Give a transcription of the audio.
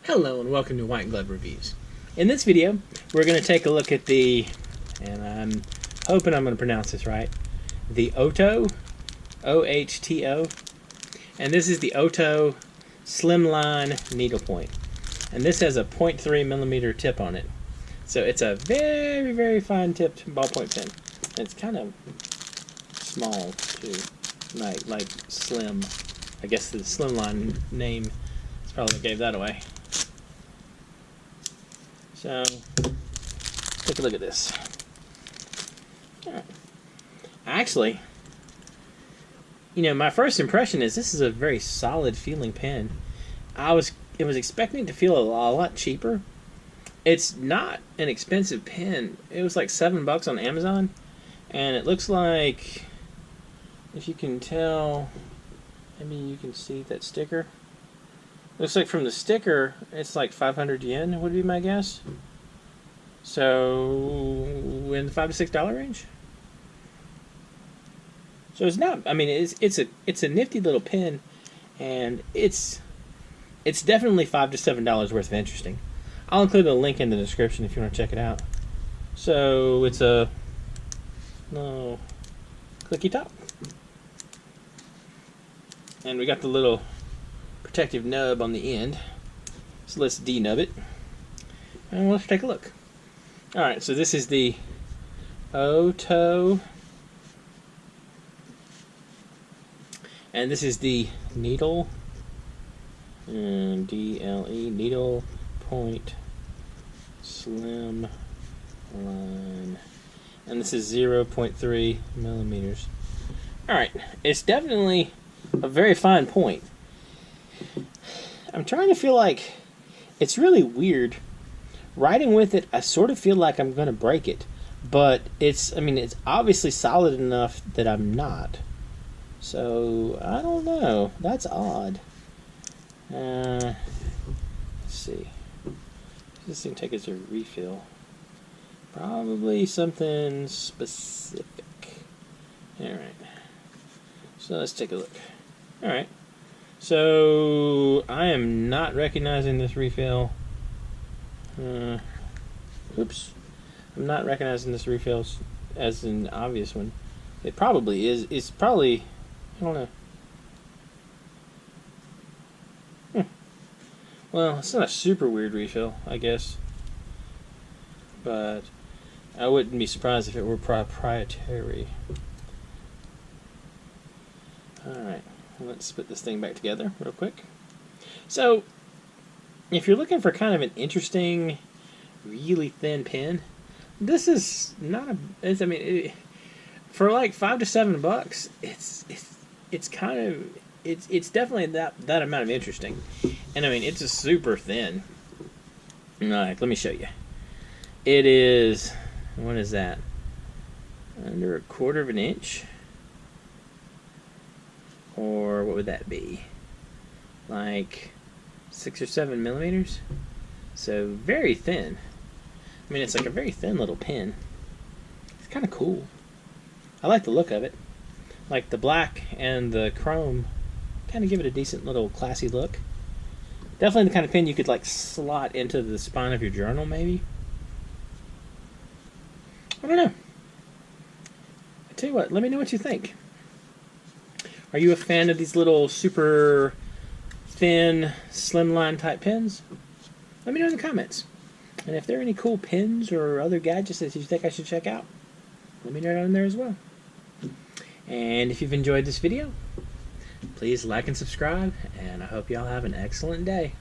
Hello and welcome to White Glove Reviews. In this video, we're going to take a look at the, and I'm hoping I'm going to pronounce this right, the OHTO, O-H-T-O, and this is the OHTO Slimline Needlepoint. And this has a 0.3 millimeter tip on it. So it's a very, very fine tipped ballpoint pen. It's kind of small too, like slim. I guess the Slimline name is probably what gave that away. So, take a look at this. Right. Actually, my first impression is this is a very solid feeling pen. I was expecting it to feel a lot cheaper. It's not an expensive pen. It was like $7 on Amazon, and it looks like, if you can tell, maybe you can see that sticker. Looks like from the sticker, it's like 500 yen would be my guess. So, in the $5 to $6 range. So it's not. I mean, it's a nifty little pen, and it's definitely $5 to $7 worth of interesting. I'll include a link in the description if you want to check it out. So it's a clicky top, and we got the little protective nub on the end. So let's denub it, and let's take a look. Alright, so this is the OHTO, and this is the needle, D-L-E, needle point slim line, and this is 0.3 millimeters. Alright, it's definitely a very fine point. I'm trying to feel like it's really weird. Writing with it, I sort of feel like I'm going to break it. But it's obviously solid enough that I'm not. So, I don't know. That's odd. Let's see. This thing take as a refill. Probably something specific. Alright. So, let's take a look. Alright. So, I am not recognizing this refill. Oops. I'm not recognizing this refill as an obvious one. It probably is. It's probably, I don't know. Well, it's not a super weird refill, I guess. But I wouldn't be surprised if it were proprietary. Alright. Let's put this thing back together real quick. So, if you're looking for kind of an interesting, really thin pen, this is not a. For like $5 to $7, it's kind of it's definitely that amount of interesting, and it's a super thin. All right, let me show you. It is, what is that? Under 1/4 of an inch. Or what would that be? Like 6 or 7 millimeters. So very thin. It's like a very thin little pen. It's kind of cool. I like the look of it. Like the black and the chrome kind of give it a decent little classy look. Definitely the kind of pen you could like slot into the spine of your journal maybe. I don't know. I tell you what, let me know what you think. Are you a fan of these little super thin, slimline type pens? Let me know in the comments. And if there are any cool pens or other gadgets that you think I should check out, let me know down there as well. And if you've enjoyed this video, please like and subscribe, and I hope y'all have an excellent day.